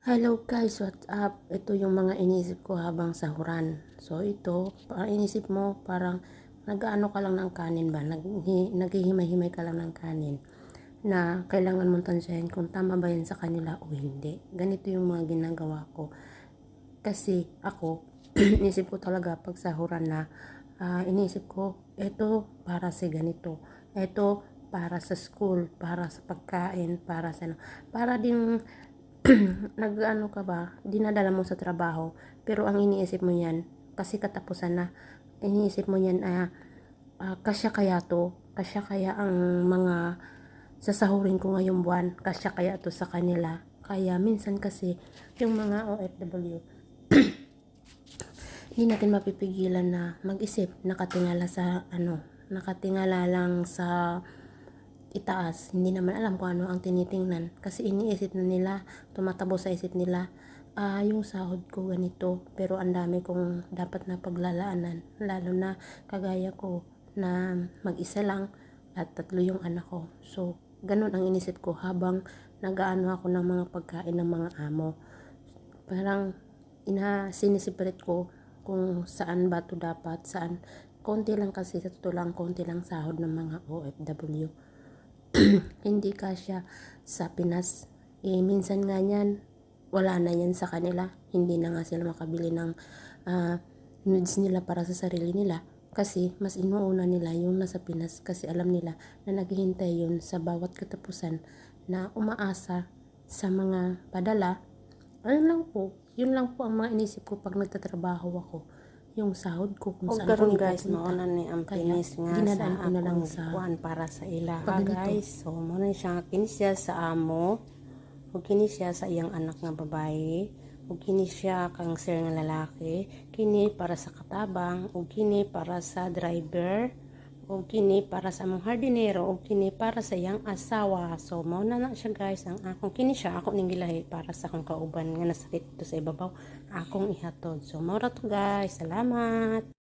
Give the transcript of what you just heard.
Hello guys, what's up? Ito yung mga inisip ko habang sahuran. So ito, inisip mo parang nag-ano ka lang ng kanin ba? Naghihimay-himay ka lang ng kanin na kailangan mong tansyahin kung tama ba yan sa kanila o hindi. Ganito yung mga ginagawa ko. Kasi ako, inisip ko talaga pag sahuran na inisip ko, ito para sa ganito. Ito para sa school, para sa pagkain, para sa ano. Para din nag-ano ka ba, dinadala mo sa trabaho, pero ang iniisip mo yan, kasi katapusan na, iniisip mo yan, kasya kaya to, kasya kaya ang mga sasahurin ko ngayong buwan, kasya kaya to sa kanila. Kaya minsan kasi, yung mga OFW, hindi natin mapipigilan na mag-isip, nakatingala sa nakatingala lang sa itaas, hindi naman alam kung ano ang tinitingnan kasi iniisip na nila, tumatabo sa isip nila, yung sahod ko ganito, pero ang dami kong dapat na paglalaanan, lalo na kagaya ko na mag-isa lang at 3 yung anak ko. So ganun ang inisip ko habang nagaano ako ng mga pagkain ng mga amo. Parang sinisipret ko kung saan ba to dapat, saan. Konti lang kasi, sa totoo lang, konti lang sahod ng mga OFW. Hindi kasya sa Pinas. Minsan nga yan, wala na yan sa kanila. Hindi na nga sila makabili ng needs nila para sa sarili nila. Kasi mas inuuna nila yung nasa Pinas kasi alam nila na naghihintay yun sa bawat katapusan na umaasa sa mga padala. Ayun lang po. Yun lang po ang mga inisip ko pag nagtatrabaho ako. Yung sahod ko kung saan ko karon guys, ipupunta. mauna ni ang Kaya pinis nga sa dinadaan ko na lang akong sa kuan para sa ila ha pag ganito. guys. So mauna siya kini siya sa amo, ug kini siya sa iyang anak nga babae, ug kini siya kang sir nga lalaki, kini para sa katabang, ug kini para sa driver, ug kini para sa among hardinero, ug kini para sa iyang asawa. So mauna na siya guys, ang akong kini siya ako ning gilahi para sa akong kauban nga nasakit dito sa ibabaw, akong ihatod. So maura to guys, salamat.